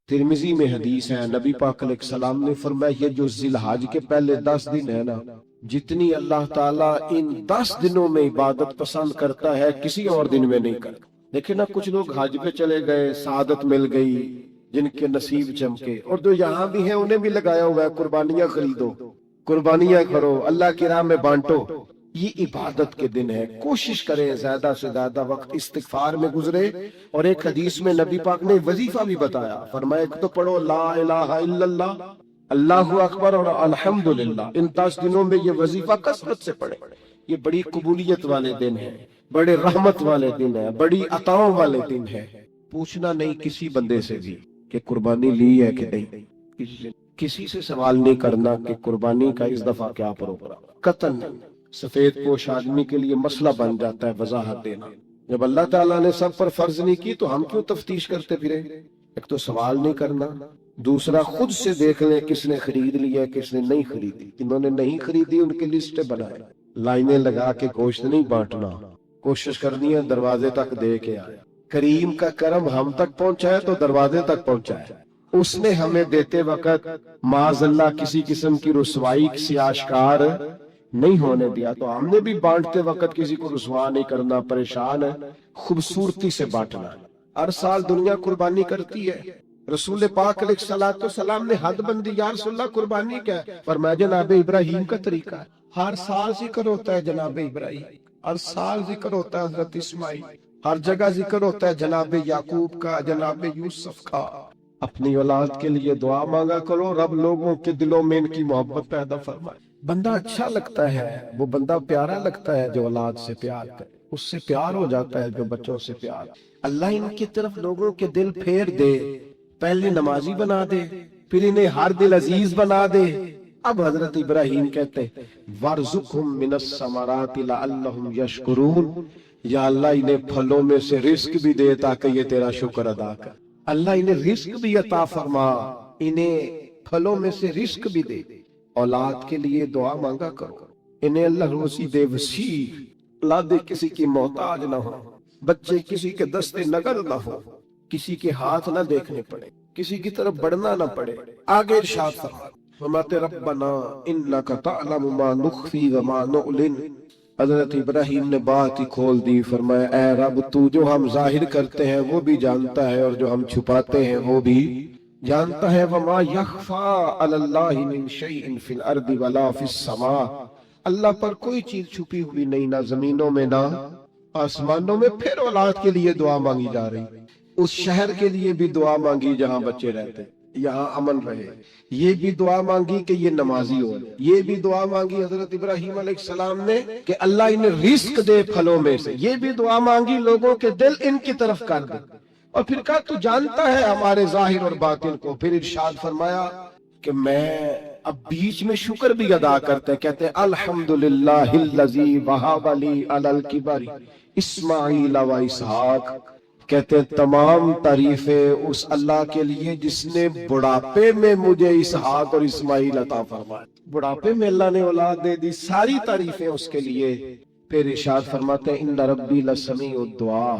ترمذی میں حدیث ہے، نبی پاک علیہ السلام نے فرمایا یہ جو ذی الحج کے پہلے 10 دن ہے نا، جتنی اللہ تعالیٰ ان 10 دنوں میں عبادت پسند کرتا ہے کسی اور دن میں نہیں کرتا۔ دیکھیں نا، کچھ لوگ حج پہ چلے گئے، سعادت مل گئی، جن کے نصیب چمکے، اور جو یہاں بھی ہیں انہیں بھی لگایا ہوا ہے قربانیاں خریدو، قربانیاں کرو، اللہ کی راہ میں بانٹو۔ یہ عبادت کے دن ہے، کوشش کریں زیادہ سے زیادہ وقت استغفار میں گزرے۔ اور ایک حدیث میں نبی پاک نے وظیفہ بھی بتایا، فرمایا ایک تو پڑھو لا الہ الا اللہ، اللہ اکبر اور الحمدللہ، ان 10 دنوں میں یہ وظیفہ کثرت سے پڑھیں۔ یہ بڑی قبولیت والے دن ہیں، بڑے رحمت والے دن ہیں، بڑی عطاؤں والے دن ہیں۔ پوچھنا نہیں کسی بندے سے بھی کہ قربانی لی ہے کہ نہیں، کسی سے سوال نہیں کرنا کہ قربانی کا اس دفعہ کیا پروگرام، قطعاً نہیں۔ سفید پوش آدمی کے لیے مسئلہ بن جاتا ہے وضاحت دینا۔ جب اللہ تعالیٰ نے سب پر فرض نہیں کی تو ہم کیوں تفتیش کرتے پھریں؟ ایک تو سوال نہیں کرنا، دوسرا خود سے دیکھ لیں کس نے خرید لیا ہے کس نے نہیں خریدی۔ جنہوں نے نہیں خریدی ان کی لسٹیں بنائیں، لائنیں لگا کے گوشت نہیں بانٹنا، کوشش کرنی ہے دروازے تک دے کے آئے۔ کریم کا کرم ہم تک پہنچا ہے تو دروازے تک پہنچا ہے۔ اس نے ہمیں دیتے وقت معاذ اللہ کسی قسم کی رسوائی سے آشکار نہیں ہونے دیا، تو ہم نے بھی بانٹتے وقت کسی کو رسوا نہیں کرنا، پریشان ہے، خوبصورتی سے بانٹنا۔ ہر سال دنیا قربانی کرتی ہے، رسول پاک علیہ السلام نے حد بندی، یا رسول اللہ قربانی کیا ہے؟ فرمایا جناب ابراہیم کا طریقہ ہے۔ ہر سال ذکر ہوتا ہے جناب ابراہیم، ہر سال ذکر ہوتا ہے حضرت اسماعیل، ہر جگہ ذکر ہوتا ہے جناب یعقوب کا، جناب یوسف کا۔ اپنی اولاد کے لیے دعا مانگا کرو، رب لوگوں کے دلوں میں ان کی محبت پیدا فرمائے۔ بندہ اچھا لگتا ہے، وہ بندہ پیارا لگتا ہے جو اولاد سے پیار کرے، اس سے پیار ہو جاتا ہے جو بچوں سے پیار۔ اللہ ان کی طرف لوگوں کے دل پھیر دے، پہلے نمازی بنا دے، پھر انہیں ہر دل عزیز بنا دے۔ اب حضرت ابراہیم کہتے ہیں وَارْزُقْهُم مِّنَ الثَّمَرَاتِ لَعَلَّهُمْ يَشْكُرُونَ، یا اللہ انہیں پھلوں میں سے رزق بھی دے تاکہ یہ تیرا شکر ادا کر۔ اللہ انہیں رزق بھی عطا فرما، انہیں پھلوں میں سے رزق بھی دے۔ اولاد کے لیے دعا مانگا کرو، انہیں اللہ روزی دے وسیع، اولادیں کسی کی محتاج نہ ہو، بچے کسی کے دستے نگر نہ ہو، کسی کے ہاتھ نہ دیکھنے پڑے، کسی کی طرف بڑھنا نہ پڑے۔ آگے ارشاد فرماتے ربنا انک تعلم ما نخفی وما نعلن۔ حضرت ابراہیم نے بات ہی کھول دی، فرمایا اے رب تو جو ہم ظاہر کرتے ہیں وہ بھی جانتا ہے، اور جو ہم چھپاتے ہیں وہ بھی جانتا ہے۔ وما یخفی علی اللہ من شیء فی الارض ولا فی السماء، اللہ پر کوئی چیز چھپی ہوئی نہیں، نہ زمینوں میں نہ آسمانوں میں۔ پھر اولاد کے لیے دعا مانگی جا رہی، اس شہر کے لیے بھی دعا مانگی جہاں بچے رہتے، یہاں امن رہے، یہ بھی دعا مانگی کہ یہ نمازی ہو، یہ بھی دعا مانگی حضرت ابراہیم علیہ السلام نے کہ اللہ انہیں رزق دے پھلوں میں سے، یہ بھی دعا مانگی لوگوں کے دل ان کی طرف کر دے، اور پھر کہا تو جانتا ہے ہمارے ظاہر اور باطن کو۔ پھر ارشاد فرمایا کہ میں اب بیچ میں شکر بھی ادا کرتے، کہتے ہیں الحمدللہ الذی وہب لی علی الکبر اسماعیل و اسحاق، کہتے ہیں تمام تعریفیں اس اللہ کے لیے جس نے بڑھاپے میں مجھے اسحاق اور اسماعیل عطا فرمایا۔ بڑھاپے میں اللہ نے اولاد دے دی، ساری تعریفیں اس کے لیے۔ پھر ارشاد فرماتے ہیں ان ربی لسمیع الدعاء،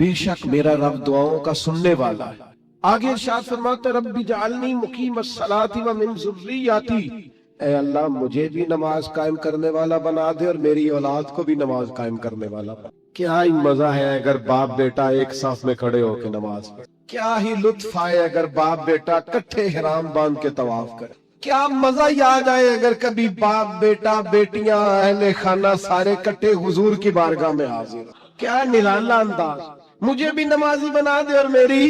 بے شک میرا رب دعاؤں کا سننے والا ہے۔ آگے ارشاد فرماتے ہیں ربی جعلنی مقیم الصلاۃ ومن ذریتی، اے اللہ مجھے بھی نماز قائم کرنے والا بنا دے اور میری اولاد کو بھی نماز قائم کرنے والا بنا۔ کیا ہی مزہ ہے اگر باپ بیٹا ایک صف میں کھڑے ہو کے نماز پڑھے، کیا ہی لطف آئے اگر باپ بیٹا کٹھے احرام باندھ کے طواف کرے، کیا مزہ ہی آ جائے اگر کبھی باپ بیٹا بیٹیاں اہل خانہ سارے کٹھے حضور کی بارگاہ میں حاضر، کیا نرالا انداز۔ مجھے بھی نمازی بنا دے اور میری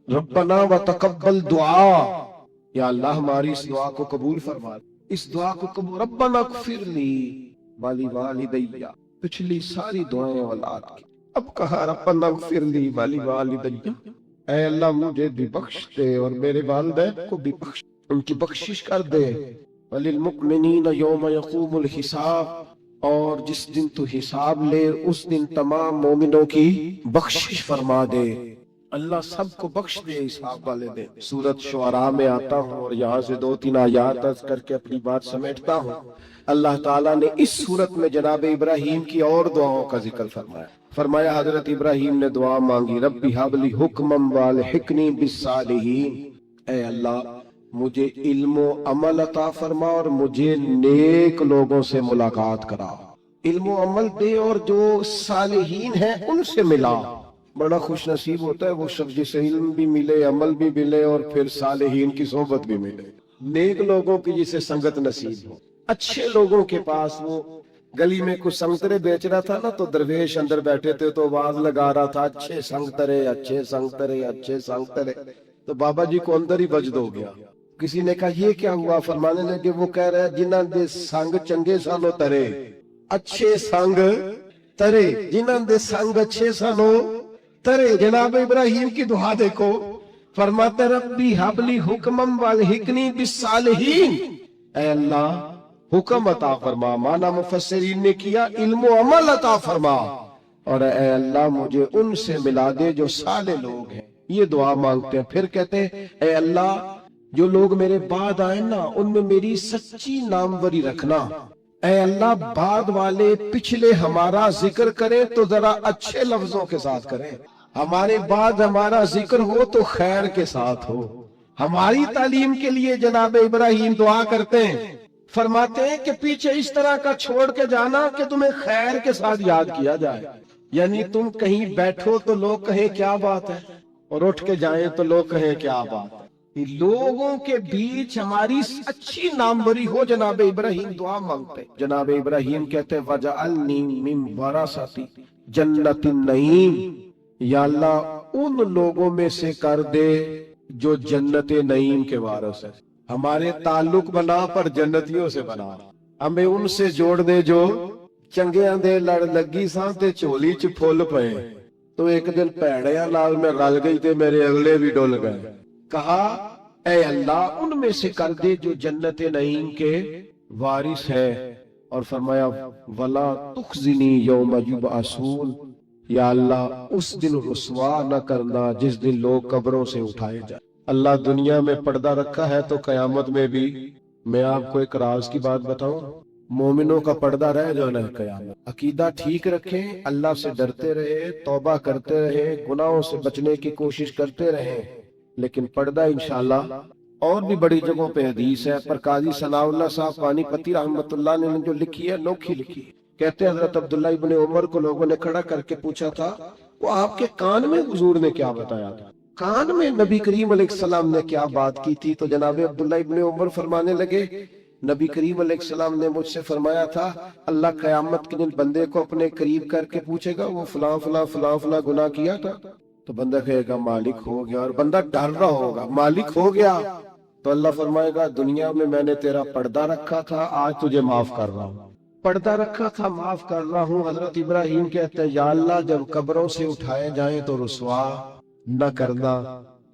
ربنا وتقبل دعا، یا اللہ ہماری اس دعا کو قبول فرما، اس دعا کو قبول۔ ربنا اغفر لی ولی والدی، پچھلی ساری دعائیں اولاد کی، اب کہا ربنا اغفر لی ولی والدی، اے اللہ مجھے بھی بخش دے اور میرے والدین کو بھی بخش، ان کی بخشش کر دے۔ وللمؤمنین یوم یقوم الحساب، اور جس دن تو حساب لے اس دن تمام مومنوں کی بخشش فرما دے، اللہ سب کو بخش دے حساب والے دن۔ سورۃ شعراء میں آتا ہوں اور یہاں سے 2-3 آیات عرض کر کے اپنی بات سمیٹتا ہوں۔ اللہ تعالیٰ نے اس صورت میں جناب ابراہیم کی اور دعاؤں کا ذکر فرمایا۔ فرمایا حضرت ابراہیم نے دعا مانگی ربی ہب لی حکما والحقنی بالصالحین، اے اللہ مجھے علم و عمل عطا فرما اور مجھے نیک لوگوں سے ملاقات کرا، علم و عمل دے اور جو صالحین ہیں ان سے ملا۔ بڑا خوش نصیب ہوتا ہے وہ شخص جسے علم بھی ملے، عمل بھی ملے اور پھر صالحین کی صحبت بھی ملے، نیک لوگوں کی جسے سنگت نصیب ہو۔ اچھے لوگوں کے پاس، وہ گلی میں کچھ سنگترے بیچ رہا تھا نا، تو درویش اندر بیٹھے تھے تو آواز لگا رہا تھا اچھے سنگترے، اچھے سنگترے، اچھے سنگترے، تو بابا جی کو اندر ہی وجد ہو گیا۔ کسی نے کہا یہ کیا ہوا؟ فرمانے لگے وہ کہہ رہے ہیں جنہاں دے سنگ چنگے سانو ترے، اچھے سنگ ترے، جنہاں دے سنگ اچھے سانو ترے۔ جناب ابراہیم کی دعا دیکھو، فرماتے ربی حبلی حکمم والحقنی بالصالحین، اے اللہ حکم عطا فرما، مانا مفسرین نے کیا علم و عمل عطا فرما، اور اے اللہ مجھے ان سے ملا دے جو صالح لوگ ہیں۔ یہ دعا مانگتے ہیں۔ پھر کہتے ہیں اے اللہ جو لوگ میرے بعد آئیں نا ان میں میری سچی ناموری رکھنا، اے اللہ بعد والے پچھلے ہمارا ذکر کریں تو ذرا اچھے لفظوں کے ساتھ کریں، ہمارے بعد ہمارا ذکر ہو تو خیر کے ساتھ ہو۔ ہماری تعلیم کے لیے جناب ابراہیم دعا کرتے ہیں، فرماتے ہیں کہ پیچھے اس طرح کا چھوڑ کے جانا کہ تمہیں خیر کے ساتھ یاد کیا جائے، یعنی تم کہیں بیٹھو تو لوگ کہیں کیا بات ہے، اور اٹھ کے جائیں تو لوگ کہیں کیا بات ہے۔ لوگوں کے بیچ ہماری اچھی ناموری ہو۔ جناب ابراہیم دعا مانگتے، جناب ابراہیم کہتے وَجَعَلْنِي مِنْ وَرَثَةِ جَنَّةِ النَّعِيمِ، یا اللہ ان لوگوں میں سے کر دے جو جنت نعیم کے وارث ہیں۔ ہمارے تعلق بنا پر جنتیوں سے بنا، ہمیں ان سے جوڑ دے جو چنگیاں دے لڑ لگی ساں تے چولی چ پھول پئے، تو ایک دن پیڑیاں نال میں رل گئی تے میرے اگلے بھی ڈول گئے۔ کہا اے اللہ ان میں سے کر دے جو جنت نعیم کے وارث ہے، اور فرمایا وَلَا تُخْزِنِي يَوْمَ يُبْعَثُونَ، یا اللہ اس دن رسوا نہ کرنا جس دن لوگ قبروں سے اٹھائے جائیں۔ اللہ دنیا میں پردہ رکھا ہے تو قیامت میں بھی۔ میں آپ کو ایک راز کی بات بتاؤں، مومنوں کا پردہ رہ جانا ہے قیامت۔ عقیدہ ٹھیک رکھیں، اللہ سے ڈرتے رہے، توبہ کرتے رہے، گناہوں سے بچنے کی کوشش کرتے رہے، لیکن پردہ انشاءاللہ۔ اور بھی بڑی جگہوں پہ حدیث ہے، پر قاضی ثناء اللہ صاحب پانی پتی رحمت اللہ نے جو لکھی ہے نوکھی لکھی۔ کہتے ہیں حضرت عبداللہ ابن عمر کو لوگوں نے کھڑا کر کے پوچھا تھا وہ آپ کے کان میں حضور نے کیا بتایا تھا، کان میں نبی کریم علیہ السلام نے کیا بات کی تھی؟ تو جناب عبداللہ ابن عمر فرمانے لگے نبی کریم علیہ السلام نے مجھ سے فرمایا تھا اللہ قیامت کے دن بندے کو اپنے قریب کر کے پوچھے گا وہ فلاں فلاں فلاں فلاں گناہ کیا تھا، تو بندہ کہے گا مالک ہو گیا، اور بندہ ڈر رہا ہوگا مالک ہو گیا، تو اللہ فرمائے گا دنیا میں نے تیرا پردہ رکھا تھا، آج تجھے معاف کر رہا ہوں، پردہ رکھا تھا معاف کر رہا ہوں۔ حضرت ابراہیم کہتے ہیں یا اللہ جب قبروں سے اٹھائے جائیں تو رسوا نہ کرنا،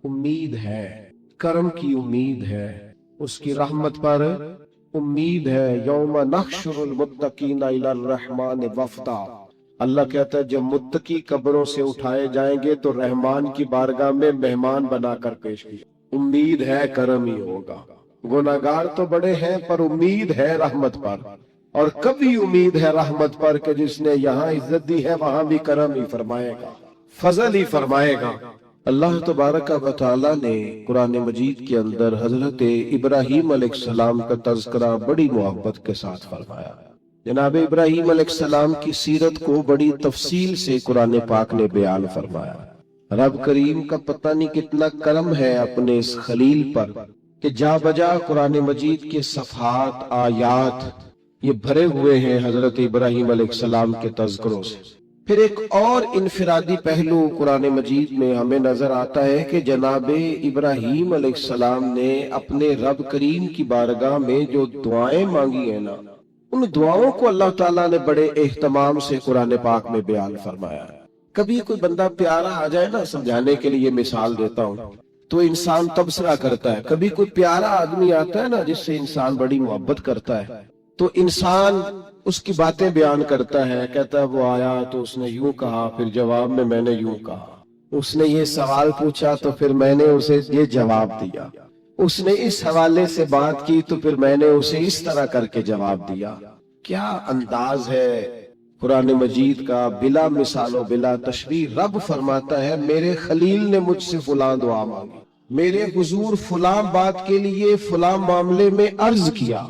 امید ہے، کرم کی امید ہے، اس کی رحمت پر امید ہے۔ یوم نحشر المتقین الی الرحمن وفدا، اللہ کہتا ہے جب متقی قبروں سے اٹھائے جائیں گے تو رحمان کی بارگاہ میں مہمان بنا کر پیش کیا، امید ہے کرم ہی ہوگا۔ گناہگار تو بڑے ہیں پر امید ہے رحمت پر، اور کبھی امید ہے رحمت پر کہ جس نے یہاں عزت دی ہے وہاں بھی کرم ہی فرمائے گا، فضل ہی فرمائے گا۔ اللہ تبارک و تعالی نے قرآن مجید کے اندر حضرت ابراہیم علیہ السلام کا تذکرہ بڑی محبت کے ساتھ فرمایا۔ جناب ابراہیم علیہ السلام کی سیرت کو بڑی تفصیل سے قرآن پاک نے بیان فرمایا۔ رب کریم کا پتہ نہیں کتنا کرم ہے اپنے اس خلیل پر کہ جا بجا قرآن مجید کے صفحات آیات یہ بھرے ہوئے ہیں حضرت ابراہیم علیہ السلام کے تذکروں سے۔ پھر ایک اور انفرادی پہلو قرآن مجید میں ہمیں نظر آتا ہے کہ جناب ابراہیم علیہ السلام نے اپنے رب کریم کی بارگاہ میں جو دعائیں مانگی ہیں نا، ان دعاؤں کو اللہ تعالیٰ نے بڑے اہتمام سے قرآن پاک میں بیان فرمایا ہے۔ کبھی کوئی بندہ پیارا آ جائے نا، سمجھانے کے لیے مثال دیتا ہوں، تو انسان تبصرہ کرتا ہے۔ کبھی کوئی پیارا آدمی آتا ہے نا جس سے انسان بڑی محبت کرتا ہے، تو انسان اس کی باتیں بیان کرتا ہے، کہتا ہے وہ آیا تو اس نے یوں کہا، پھر جواب میں نے یوں کہا، اس نے یہ سوال پوچھا تو پھر میں نے اسے یہ جواب دیا، اس نے اس حوالے سے بات کی تو پھر میں نے اسے اس طرح کر کے جواب دیا۔ کیا انداز ہے قرآن مجید کا، بلا مثال و بلا تشبیہ۔ رب فرماتا ہے میرے خلیل نے مجھ سے فلاں دعا مانگی، میرے حضور فلاں بات کے لیے فلاں معاملے میں عرض کیا،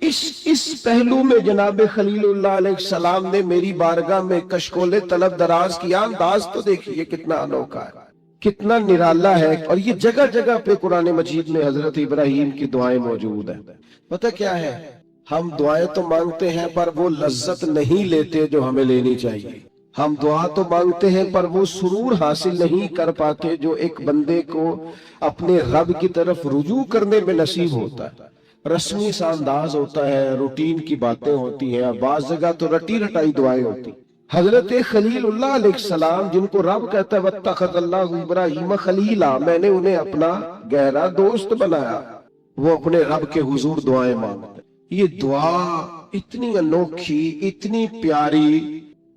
اس پہلو میں جناب خلیل اللہ علیہ السلام نے میری بارگاہ میں کشکول طلب دراز کیا۔ انداز تو دیکھیے کتنا انوکھا ہے، کتنا نرالا ہے، اور یہ جگہ جگہ پہ قرآن مجید میں حضرت ابراہیم کی دعائیں موجود ہیں۔ پتہ کیا ہے، ہم دعائیں تو مانگتے ہیں پر وہ لذت نہیں لیتے جو ہمیں لینی چاہیے۔ ہم دعا تو مانگتے ہیں پر وہ سرور حاصل نہیں کر پاتے جو ایک بندے کو اپنے رب کی طرف رجوع کرنے میں نصیب ہوتا ہے۔ رسمی سا انداز ہوتا ہے، روٹین کی باتیں ہوتی ہیں، بعض جگہ تو رٹی رٹائی دعائیں ہوتی۔ حضرت خلیل اللہ علیہ السلام جن کو رب کہتا ہے وَاتَّخَذَ اللَّهُ إِبْرَاهِيمَ خَلِيلًا، میں نے انہیں اپنا گہرا دوست بنایا، وہ اپنے رب کے حضور دعائیں مانگتے۔ یہ دعا اتنی انوکھی، اتنی پیاری،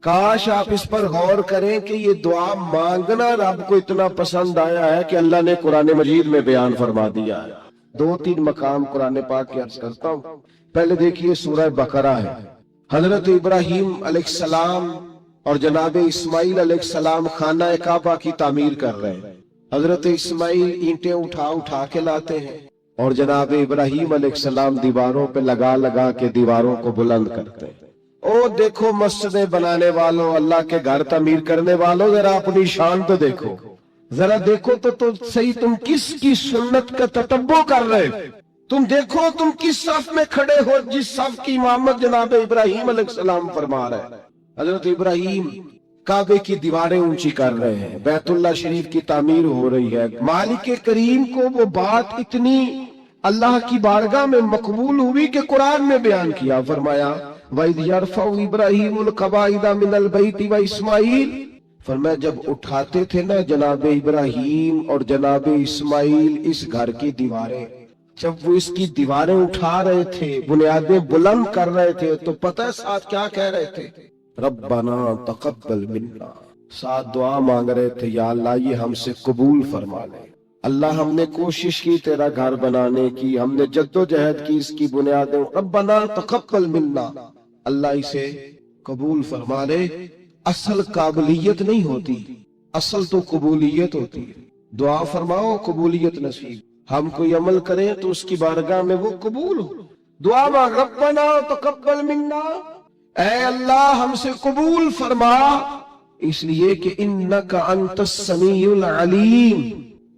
کاش آپ اس پر غور کریں کہ یہ دعا مانگنا رب کو اتنا پسند آیا ہے کہ اللہ نے قرآن مجید میں بیان فرما دیا ہے۔ 2-3 مقام قرآن پاک کی عرض کرتا ہوں۔ پہلے دیکھیے سورہ بقرہ ہے، حضرت ابراہیم علیہ السلام اور جناب اسماعیل علیہ السلام خانہ کعبہ کی تعمیر کر رہے ہیں۔ حضرت اسماعیل اینٹیں اٹھا کے لاتے ہیں اور جناب ابراہیم علیہ السلام دیواروں پہ لگا کے دیواروں کو بلند کرتے ہیں۔ او دیکھو مسجدیں بنانے والوں، اللہ کے گھر تعمیر کرنے والوں، ذرا اپنی شان تو دیکھو، ذرا دیکھو تو صحیح تم کس کی سنت کا تتبع کر رہے ہو؟ تم دیکھو تم کس صف میں کھڑے ہو جس صف کی امامت جناب ابراہیم علیہ السلام فرما رہے ہیں۔ حضرت ابراہیم کعبے کی دیواریں اونچی کر رہے ہیں، بیت اللہ شریف کی تعمیر ہو رہی ہے۔ مالک کریم کو وہ بات اتنی اللہ کی بارگاہ میں مقبول ہوئی کہ قرآن میں بیان کیا، فرمایا وَإِذْ يَرْفَعُ إِبْرَاهِيمُ الْقَوَاعِدَ مِنَ الْبَيْتِ وَإِسْمَاعِيلُ، فرمایا جب اٹھاتے تھے نا جناب ابراہیم اور جناب اسماعیل اس گھر کی دیواریں، جب وہ اس کی دیواریں اٹھا رہے تھے، بنیادیں بلند کر رہے تھے، تو پتہ ساتھ کیا کہہ رہے تھے؟ ربنا تقبل منا، ساتھ دعا مانگ رہے تھے، یا اللہ یہ ہم سے قبول فرما لے۔ اللہ ہم نے کوشش کی تیرا گھر بنانے کی، ہم نے جدوجہد کی اس کی بنیادیں، ربنا تقبل منا، اللہ اسے قبول فرما لے۔ اصل قابلیت نہیں ہوتی، اصل تو قبولیت ہوتی ہے۔ دعا فرماؤ قبولیت نصیب، ہم کوئی عمل کریں تو اس کی بارگاہ میں وہ قبول ہو۔ دعا مانگ ربنا تقبل منا، اے اللہ ہم سے قبول فرما، اس لیے کہ انک انت السمیع العلیم،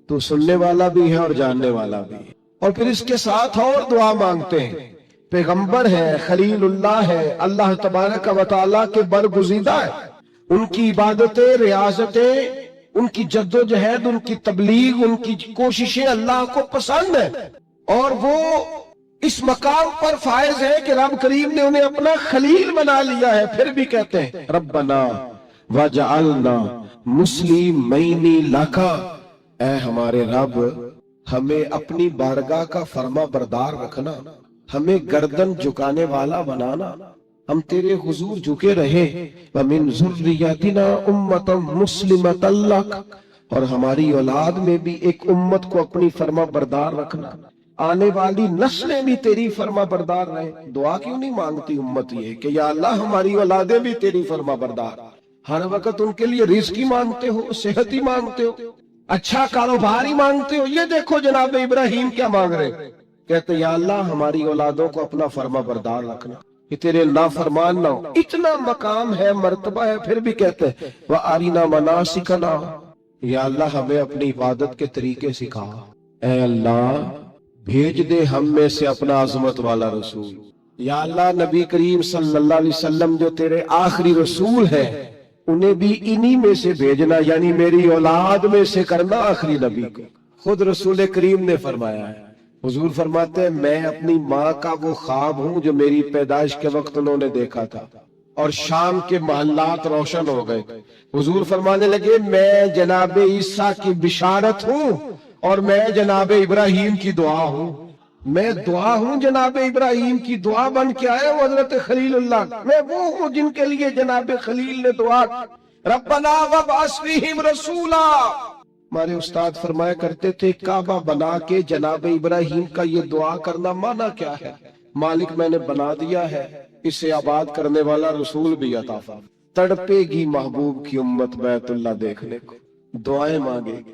تو سننے والا بھی ہے اور جاننے والا بھی ہے۔ اور پھر اس کے ساتھ اور دعا مانگتے ہیں، پیغمبر ہے، خلیل اللہ ہے، اللہ تبارک و تعالیٰ کے برگزیدہ ہے، ان کی عبادتیں، ریاضتیں، ان کی جد و جہد، ان کی تبلیغ، ان کی کوششیں اللہ کو پسند ہیں، اور وہ اس مقام پر فائز ہے کہ رب کریم نے انہیں اپنا خلیل بنا لیا ہے۔ پھر بھی کہتے ہیں ربنا وجعلنا مسلمین لک، اے ہمارے رب ہمیں اپنی بارگاہ کا فرما بردار رکھنا، ہمیں گردن جھکانے والا بنانا، ہم تیرے حضور جھکے رہے، وَمِن ذُرِّيَّتِنَا أُمَّةً مُسْلِمَةً لَكَ، اور ہماری اولاد میں بھی ایک امت کو اپنی فرما بردار رکھنا، آنے والی نسلیں بھی تیری فرما بردار رہیں۔ دعا کیوں نہیں مانگتی امت یہ کہ یا اللہ ہماری اولادیں بھی تیری فرما بردار؟ ہر وقت ان کے لیے رزق ہی مانگتے ہو، صحت ہی مانگتے ہو، اچھا کاروبار ہی مانگتے ہو۔ یہ دیکھو جناب ابراہیم کیا مانگ رہے، کہتے یا اللہ ہماری اولادوں کو اپنا فرما بردار رکھنا، کہ تیرے نافرمان نہ ہو۔ اتنا مقام ہے، مرتبہ ہے، پھر بھی کہتے ہیں وَأَرِنَا مَنَاسِكَنَا، یا اللہ ہمیں اپنی عبادت کے طریقے سکھا۔ اے اللہ بھیج دے ہم میں سے اپنا عظمت والا رسول، یا اللہ نبی کریم صلی اللہ علیہ وسلم جو تیرے آخری رسول ہیں انہیں بھی انہی میں سے بھیجنا، یعنی میری اولاد میں سے کرنا آخری نبی کو۔ خود رسول کریم نے فرمایا ہے، حضور فرماتے ہیں میں اپنی ماں کا وہ خواب ہوں جو میری پیدائش کے وقت انہوں نے دیکھا تھا، اور شام کے محلات روشن ہو گئے۔ حضور فرمانے لگے میں جناب عیسیٰ کی بشارت ہوں، اور میں جناب ابراہیم کی دعا ہوں، میں دعا ہوں جناب ابراہیم کی، دعا بن کے آیا ہوں حضرت خلیل اللہ، میں وہ ہوں جن کے لیے جناب خلیل نے دعا ربنا وابعث فیہم رسولا۔ ہمارے استاد فرمایا کرتے تھے کعبہ بنا کے جناب ابراہیم کا یہ دعا کرنا معنی کیا ہے؟ مالک میں نے بنا دیا ہے، اسے آباد کرنے والا رسول بھی عطا فرما۔ تڑپے گی محبوب کی امت بیت اللہ دیکھنے کو، دعائیں مانگے گی،